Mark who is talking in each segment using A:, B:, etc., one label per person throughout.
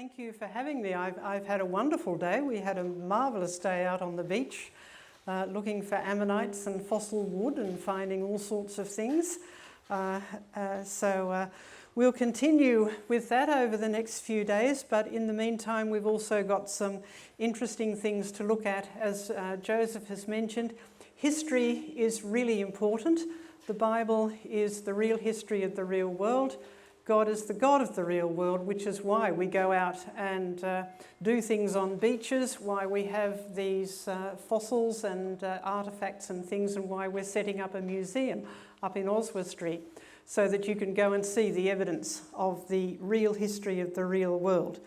A: thank you for having me. I've had a wonderful day. We had a marvellous day out on the beach looking for ammonites and fossil wood and finding all sorts of things. So we'll continue with that over the next few days, but in the meantime we've also got some interesting things to look at. As Joseph has mentioned, history is really important. The Bible is the real history of the real world. God is the God of the real world, which is why we go out and do things on beaches, why we have these fossils and artefacts and things, and why we're setting up a museum up in Oswald Street, so that you can go and see the evidence of the real history of the real world.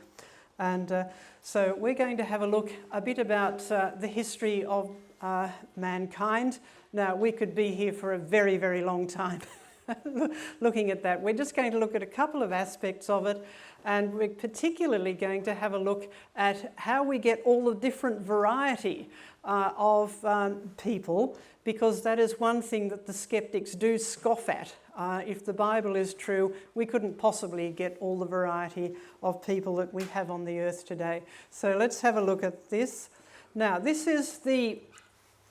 A: And so we're going to have a look a bit about the history of mankind. Now, we could be here for a very, very long time looking at that. We're just going to look at a couple of aspects of it, and we're particularly going to have a look at how we get all the different variety of people, because that is one thing that the skeptics do scoff at. If the Bible is true, we couldn't possibly get all the variety of people that we have on the earth today. So let's have a look at this. Now, this is the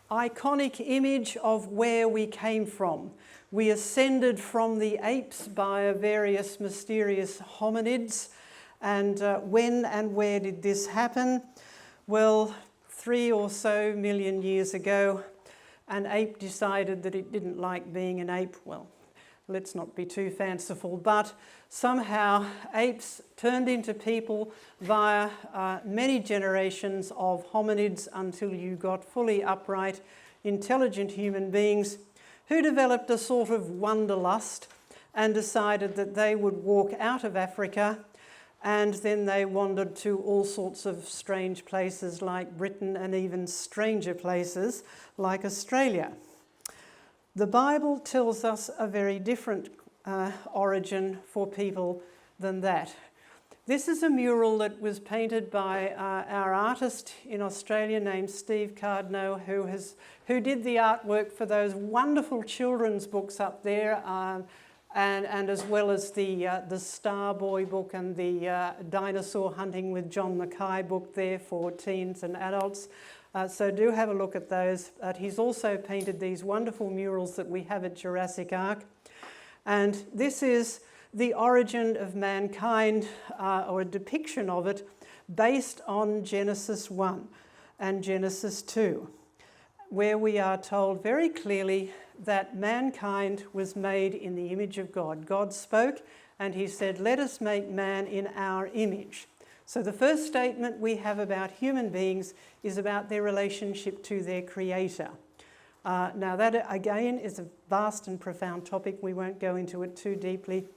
A: iconic image of where we came from. We ascended from the apes by various mysterious hominids. And when and where did this happen? Well, 3 or so million years ago, an ape decided that it didn't like being an ape. Well, let's not be too fanciful, but somehow apes turned into people via many generations of hominids until you got fully upright, intelligent human beings who developed a sort of wanderlust and decided that they would walk out of Africa, and then they wandered to all sorts of strange places like Britain, and even stranger places like Australia. The Bible tells us a very different origin for people than that. This is a mural that was painted by our artist in Australia named Steve Cardno, who did the artwork for those wonderful children's books up there, and as well as the Star Boy book and the Dinosaur Hunting with John Mackay book there for teens and adults. So do have a look at those. He's also painted these wonderful murals that we have at Jurassic Ark. And this is the origin of mankind, or a depiction of it, based on Genesis 1 and Genesis 2, where we are told very clearly that mankind was made in the image of God. God spoke and he said, "Let us make man in our image." So the first statement we have about human beings is about their relationship to their Creator. Now that again is a vast and profound topic. We won't go into it too deeply.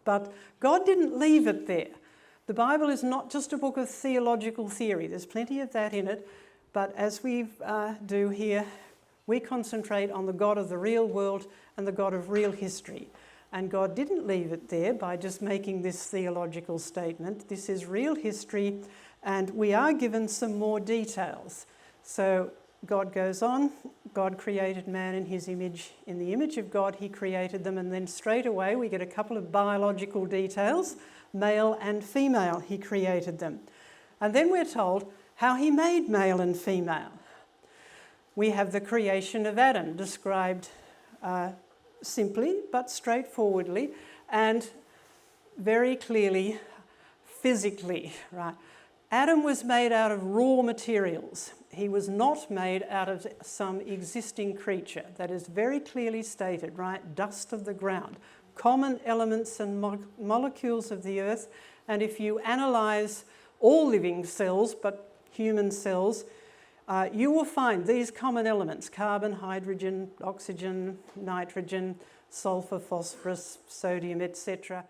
A: But God didn't leave it there. The Bible is not just a book of theological theory. There's plenty of that in it. But as we do here, we concentrate on the God of the real world and the God of real history. And God didn't leave it there by just making this theological statement. This is real history, and we are given some more details. So God goes on, God created man in his image. In the image of God, he created them, and then straight away we get a couple of biological details. Male and female, he created them. And then we're told how he made male and female. We have the creation of Adam described simply but straightforwardly and very clearly physically, right? Adam was made out of raw materials. He was not made out of some existing creature. That is very clearly stated, right? Dust of the ground, common elements and molecules of the earth. And if you analyse all living cells, but human cells, you will find these common elements: carbon, hydrogen, oxygen, nitrogen, sulfur, phosphorus, sodium, etc.